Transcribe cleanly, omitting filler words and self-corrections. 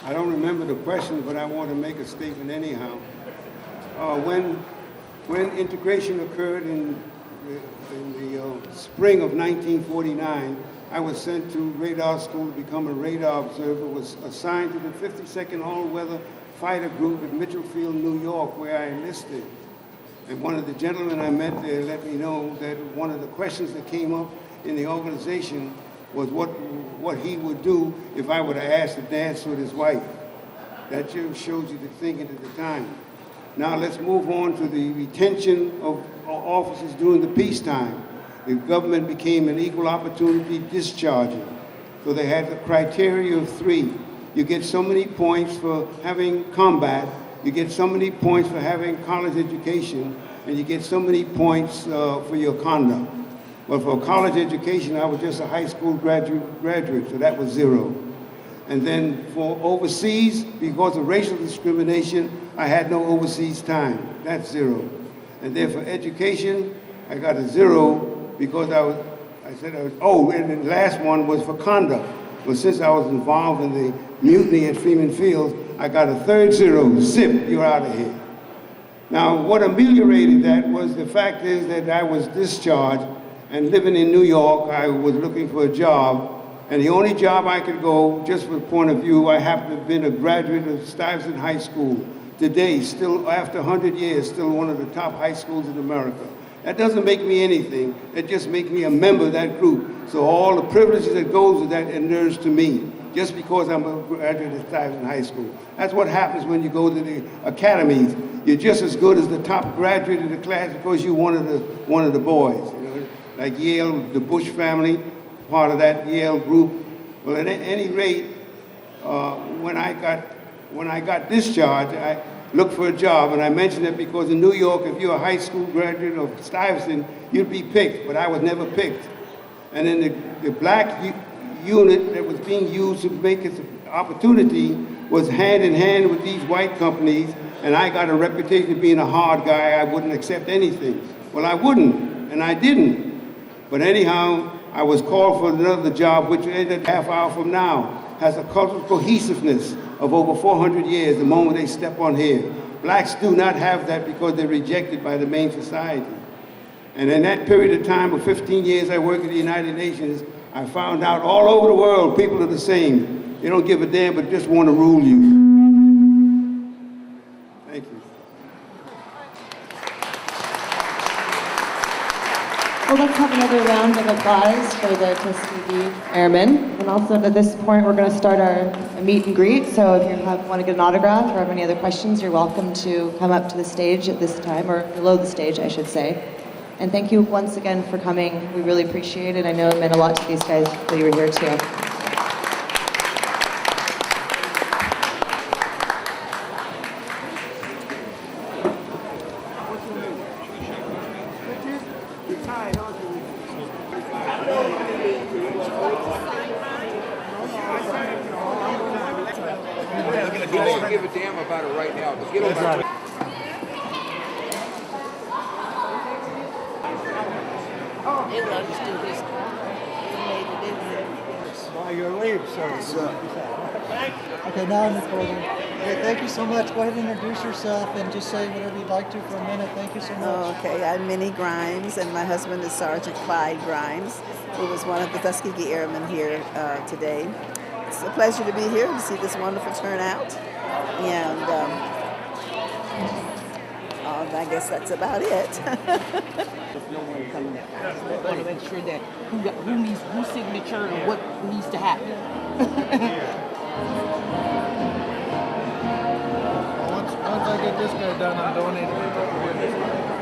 I don't remember the question, but I want to make a statement anyhow. When integration occurred in the spring of 1949, I was sent to radar school to become a radar observer, was assigned to the 52nd All-Weather Fighter Group at Mitchell Field, New York, where I enlisted. And one of the gentlemen I met there let me know that one of the questions that came up in the organization was what he would do if I were to ask to dance with his wife. That just shows you the thinking at the time. Now let's move on to the retention of officers during the peacetime. The government became an equal opportunity discharging. So they had the criteria of 3. You get so many points for having combat, you get so many points for having college education, and you get so many points for your conduct. But for college education, I was just a high school graduate, so that was 0. And then for overseas, because of racial discrimination, I had no overseas time. That's 0. And then for education, I got a 0 because and the last one was for conduct. But since I was involved in the mutiny at Freeman Fields, I got a 3rd 0. Zip, you're out of here. Now, what ameliorated that was the fact is that I was discharged, and living in New York, I was looking for a job, and the only job I could go, just from the point of view, I happen to have been a graduate of Stuyvesant High School. Today, still after 100 years, still one of the top high schools in America. That doesn't make me anything. It just makes me a member of that group. So all the privileges that goes with that inures to me, just because I'm a graduate of Stuyvesant High School. That's what happens when you go to the academies. You're just as good as the top graduate of the class because you're one of the boys. You know, like Yale, the Bush family, part of that Yale group. Well, at any rate, when I got discharged, I looked for a job, and I mentioned it because in New York, if you're a high school graduate of Stuyvesant, you'd be picked, but I was never picked. And then the black unit that was being used to make its opportunity was hand in hand with these white companies, and I got a reputation of being a hard guy. I wouldn't accept anything. Well, I wouldn't, and I didn't. But anyhow, I was called for another job, which ended a half hour from now. Has a cultural cohesiveness of over 400 years the moment they step on here. Blacks do not have that because they're rejected by the main society. And in that period of time of 15 years I worked at the United Nations, I found out all over the world people are the same. They don't give a damn but just want to rule you. Thank you. Well, let's have another round of applause for the Tuskegee Airmen. And also at this point, we're going to start our meet and greet. So if you want to get an autograph or have any other questions, you're welcome to come up to the stage at this time, or below the stage, I should say. And thank you once again for coming. We really appreciate it. I know it meant a lot to these guys that you were here too. Give a damn about it right now. Just get over it. While you're leave, sir. Okay, now I'm recording. Okay, thank you so much. Go ahead and introduce yourself and just say whatever you'd like to for a minute. Thank you so much. Okay, I'm Minnie Grimes, and my husband is Sergeant Clyde Grimes, who was one of the Tuskegee Airmen here today. It's a pleasure to be here to see this wonderful turnout, and I guess that's about it. No one coming out. I want to make sure that who needs whose signature and what needs to happen. Once I get this guy done, I'm donating it.